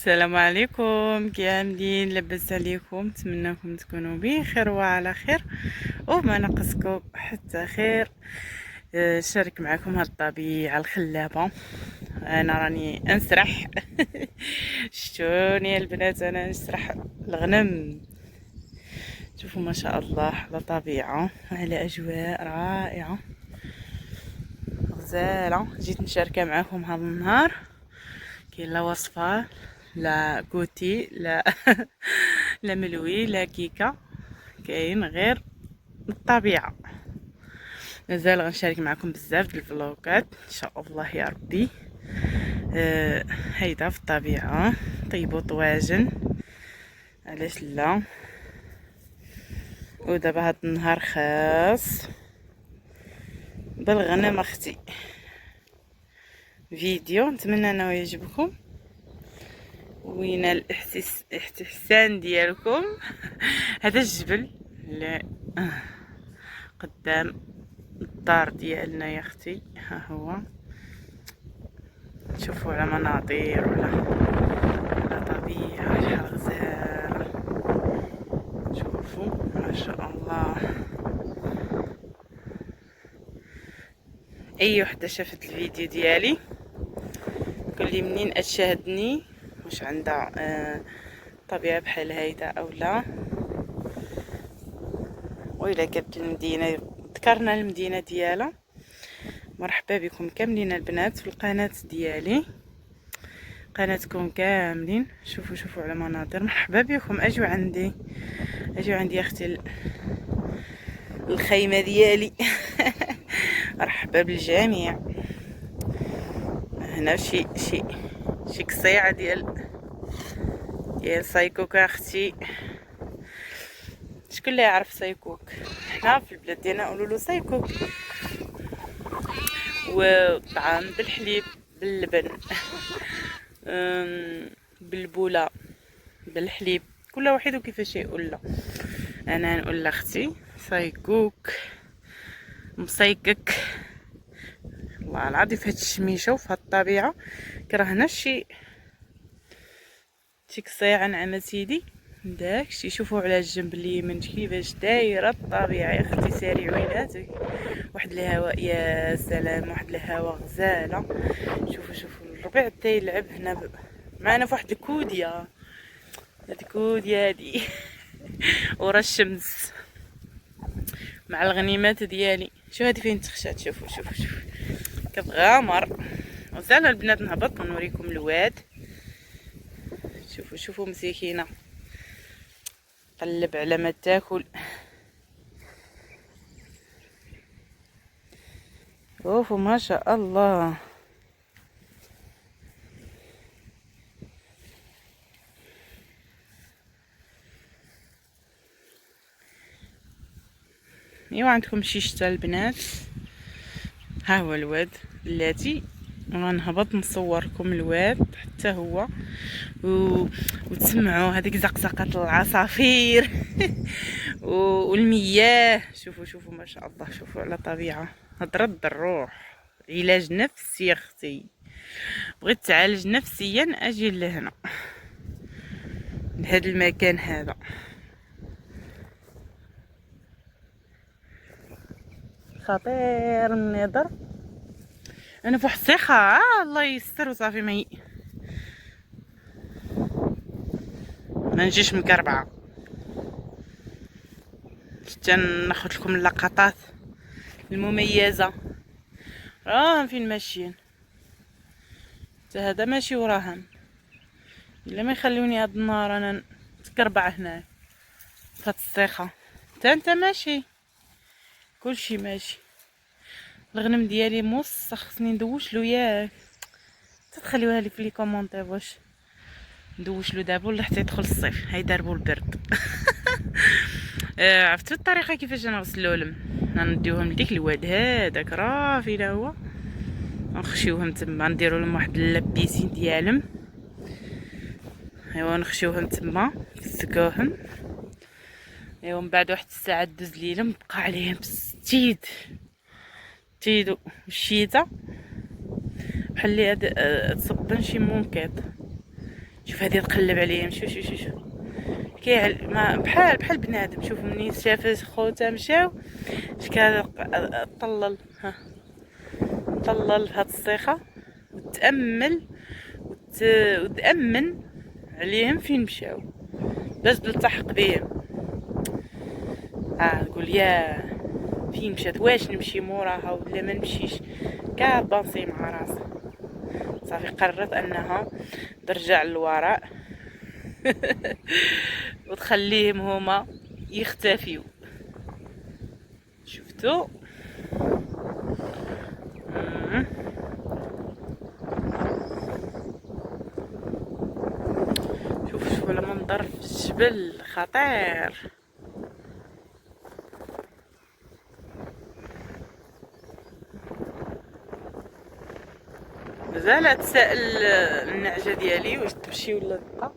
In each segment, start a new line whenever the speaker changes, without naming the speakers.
السلام عليكم، كاملين لاباس عليكم؟ نتمنىكم تكونوا بخير وعلى خير وما ناقصكم حتى خير. شارك معكم هاد الطبيعه الخلابه. انا راني انسرح شتوني البنات، انا نسرح الغنم. شوفوا ما شاء الله على طبيعه، على اجواء رائعه غزاله. جيت نشاركها معكم هذا النهار. كاين لا وصفه، لا كوتي، لا لا ملوي، لا كيكه، كاين غير الطبيعه. مازال غنشارك معكم بزاف د الفلوقات ان شاء الله يا ربي. هيدا في الطبيعه، طيبوا طواجن علاش لا. ودابا هاد النهار خاص بالغنم اختي. فيديو نتمنى انه يعجبكم وينال الاستحسان ديالكم. هذا الجبل اللي قدام الدار ديالنا يا اختي، ها هو. شوفوا على مناظر على طبيعة شحال غزالة. شوفوا ما شاء الله. اي وحده شافت الفيديو ديالي قول لي منين اشاهدني، واش عندها طبيعة بحال هيدا او لا. وإلا كانت المدينة ذكرنا المدينة ديالها. مرحبا بكم كاملين البنات في القناة ديالي، قناتكم كاملين. شوفوا على مناظر. مرحبا بكم، اجوا عندي يا اختي الخيمة ديالي. مرحبا بالجميع. هنا شي قصيعة ديال سايكوك اختي. شكون اللي يعرف سايكوك؟ حنا في البلاد ديالنا نقولوا له سايكوك. وطعام بالحليب، باللبن، بالبوله، بالحليب، كل واحد وكيفاش يقول له. انا نقول لاختي سايكوك، مصيكك. والله العظيم في هاد الشميشه وفي هاد الطبيعه كرهنا شي قصيعه نعم سيدي. داكشي. شوفوا على الجنب اليمين كيفاش دايره الطبيعه يا اختي. ساري ويناتك، واحد الهواء يا سلام، واحد الهواء غزاله. شوفوا الربيع حتى يلعب هنا معنا في واحد الكوديه. هاد الكوديه هادي ورا الشمس مع الغنيمات ديالي. شو هادي فين تخشات. شوفوا كتغامر. وزال البنات نهبط ونوريكم الواد. شوفوا مسكينه قلب على ما تاكل. اوف ما شاء الله. ايوا عندكم شي شتا البنات. ها هو الواد بلاتي. غنهبط نصوركم الواد حتى هو وتسمعوا هذيك زقزقه العصافير والمياه. شوفوا ما شاء الله. شوفوا على طبيعه هضرد الروح. علاج نفسي يا اختي، بغيت تعالج نفسيا اجي لهنا لهذا المكان هذا. خطير النظر. انا في واحد السيخه الله يستر وصافي ما نجيش مكربعه. حتى ناخذ لكم اللقطات المميزه. راهم فين ماشيين. حتى هذا ماشي وراهم. الا ما يخلوني هاد النهار انا نتكربع هنا في هاد السيخه. حتى انت ماشي، كلشي ماشي. الغنم ديالي موسخ، خصني ندوشلو ياك. تخليوها لي في لي كومونتير واش ندوشلو دابا ولا حتى يدخل الصيف. هاي داربو البرد. عرفتوا الطريقه كيفاش نغسلو لهم. غنديوهم لديك الواد هذاك راه فين هو. نخشيوهم تما، نديرو لهم واحد اللابيسين ديالهم. ايوا نخشيوهم تما نسقوهم. ايوا من بعد واحد الساعه دوز ليله بقى عليهم تيدو الشيته بحال اللي تصبن شي مونكيط. شوف هذه تقلب عليهم. شوف ما بحال بنادم. شوف منين شافت خوتها مشاو شكال طلل. ها طلل في هاد الصيخه وتامل وتامن عليهم فين مشاو باش تلتحق بهم. تقول يا فين مشات، واش نمشي موراها ولا ما نمشيش. كابانسي مع راسها صافي قررت انها ترجع للوراء وتخليهم هما يختفيو. شفتوا؟ شوفوا المنظر في الجبل خطير. مازال تسائل النعجه ديالي واش تمشي ولا تبقى.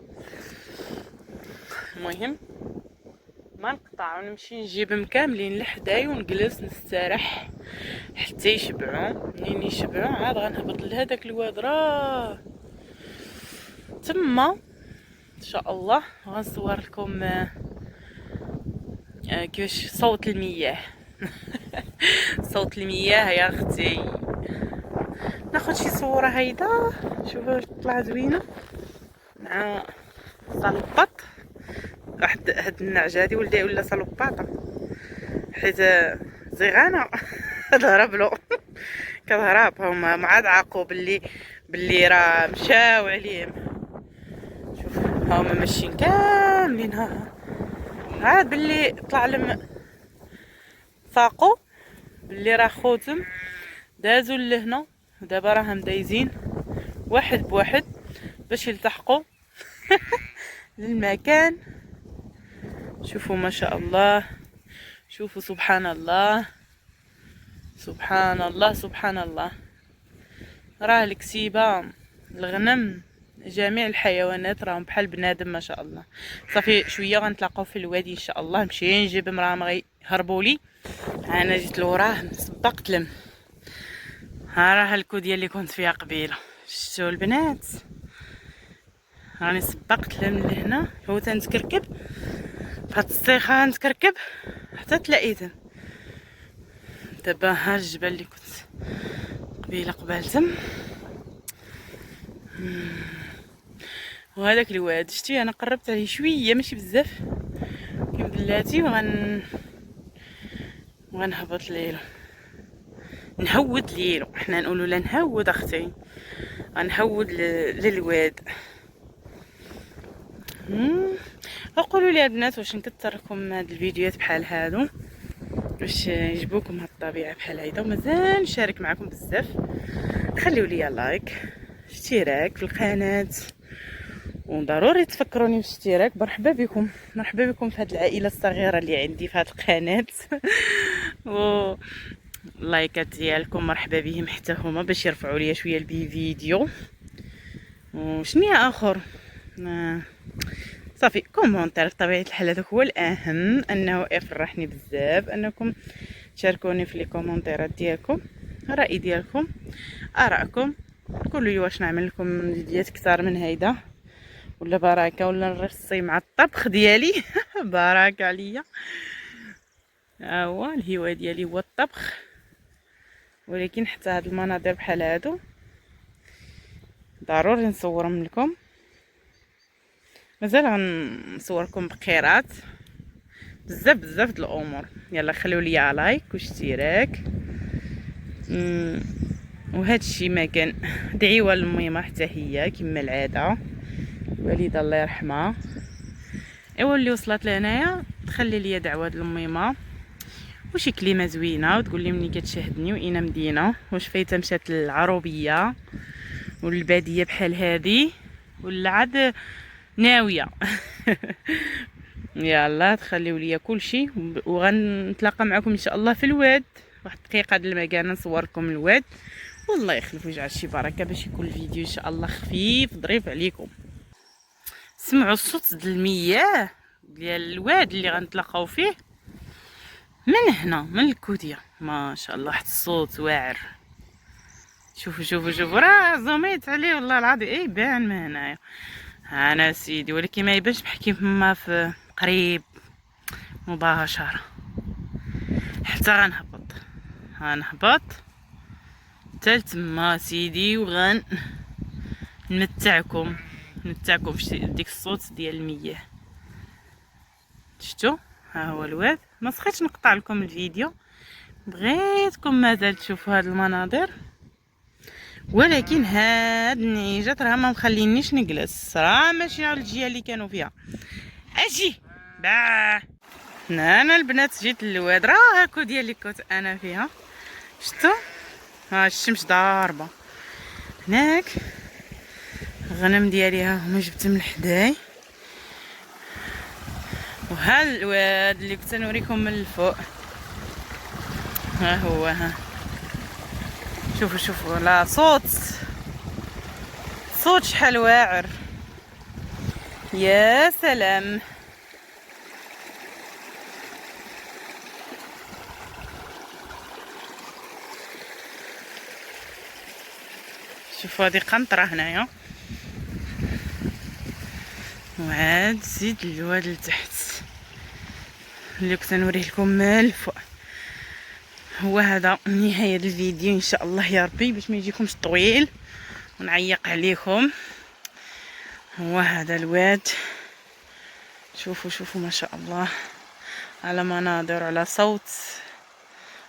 المهم ما نقطع ونمشي نجيبهم كاملين لحداي ونجلس نستريح حتى يشبعوا. منين يشبعوا عاد غنهبط لهداك الواد راه تما ان شاء الله. غنصور لكم كيفاش صوت المياه صوت المياه يا اختي. ناخذ شي صوره هيدا. شوفوا طلع زوينه مع صلبط. واحد هاد النعجه هادي ولدي ولا صلباطه حيت زغانه تهرب له كتهرب. هما ما عاد عاقوا باللي راه مشاو عليهم. شوف هما ماشيين كاملين. ها عاد باللي طلع لهم فاقوا باللي راه خوتهم دازوا لهنا. دابا راهم دايزين واحد بواحد باش يلتحقوا للمكان. شوفوا ما شاء الله. شوفوا سبحان الله سبحان الله سبحان الله. راه الكسيبه الغنم جميع الحيوانات راهم بحال بنادم ما شاء الله. صافي شويه غنتلاقاو في الوادي ان شاء الله. نمشي نجيبهم راهم غيهربوا لي. انا جيت لوراه سبقت لهم. ها راه الكوديه اللي كنت فيها قبيله. شفتوا البنات راني سبقت لهم لهنا. هو تنتكركب فهاد الصيخه نتكركب حتى تلاقيتهم. دابا ها الجبل اللي كنت قبيله قبالتهم وهذاك الواد شتي انا قربت عليه شويه ماشي بزاف كيما بلاتي وغنهبط ليلو نهود ليلو. حنا نقولوا لا نهود اختي غنهود للواد. وقولوا لي البنات واش نكثر لكم هاد الفيديوهات بحال هادو باش يعجبوكم هاد الطبيعه بحال هيدا. ومازال نشارك معكم بزاف. خليوا لي لايك اشتراك في القناه وضروري تفكروني بالاشتراك. مرحبا بكم في هاد العائله الصغيره اللي عندي في هاد القناه و اللايكات ديالكم مرحبا بهم حتى هما باش يرفعوا لي شويه الفيديو. وشنو اخر صافي كومونتير بطبيعه الحال. هذاك هو الاهم انه يفرحني بزاف انكم تشاركوني في لي كومونتيرات ديالكم. الراي ديالكم ارائكم. قولوا لي واش نعمل لكم فيديوهات كثار من هيدا ولا بركه ولا نرصي مع الطبخ ديالي بارك عليا. هو الهوايه ديالي هو الطبخ. ولكن حتى هاد المناظر بحال هادو ضروري نصورهم لكم. مازال غنصوركم بقيرات بزاف د الامور. يلا خليو لي لايك واشتراك. وهذا الشيء ما كان دعيوه للميمه حتى هي كما العاده الوالده الله يرحمها. ايوا اللي وصلت لهنايا تخلي لي دعوه للميمه وشي كلمه زوينه وتقول لي مني كتشاهدني واين مدينه واش فايته مشات للعروبيه والباديه بحال هذه ولا عاد ناويه يلا تخليوا لي كل شيء. وغنتلاقى معكم ان شاء الله في الواد. واحد دقيقه د المكان نصور لكم الواد والله يخلف ويجعل شي بركه باش يكون الفيديو ان شاء الله خفيف ظريف عليكم. سمعوا الصوت ديال المياه ديال الواد اللي غنتلاقاو فيه من هنا من الكوديه ما شاء الله. واحد الصوت واعر. شوفوا راه زوميت عليه والله العظيم بان من هنايا. انا سيدي، ولكن ما يبانش بحال كيما في قريب مباشرة. حتى غنهبط حتى لتما سيدي، نمتعكم في ديك الصوت ديال المياه. شفتوا؟ ها هو الواد. ما سخيتش نقطع لكم الفيديو، بغيتكم مازال تشوفوا هاد المناظر، ولكن هاد النعيجات راه ما مخلينيش نجلس، راه ماشي على الجهه اللي كانوا فيها. اجي با انا البنات جيت للواد، راه هاكو ديال اللي كنت انا فيها. شفتوا؟ ها الشمس ضاربه هناك، الغنم ديالي ها هما جبت من حداي، وها الواد اللي كنت نوريكم من الفوق ها هو. ها شوفوا لا صوت شحال واعر، يا سلام. شوفوا هذه قنطرة هنايا، وعاد زيد الواد لتحت اللي كنت نوريه لكم من الفوق. هو هذا نهاية الفيديو ان شاء الله يا ربي، باش ما يجيكمش طويل ونعيق عليكم. هو هذا الواد، شوفوا ما شاء الله، على مناظر، على صوت،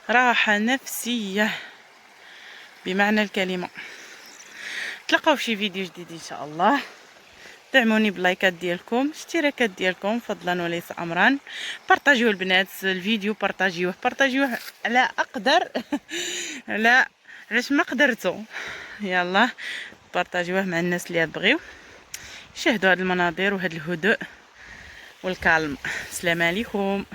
راحة نفسية بمعنى الكلمة. تلقاو في شي فيديو جديد ان شاء الله. دعموني بلايكات ديالكم، اشتراكات ديالكم فضلا وليس امرا. بارطاجيوه البنات الفيديو، بارطاجيوه على اقدر لا علاش ما قدرتو، يلا بارطاجيوه مع الناس اللي تبغيو شاهدوا هاد المناظر وهاد الهدوء والكالم. السلام عليكم.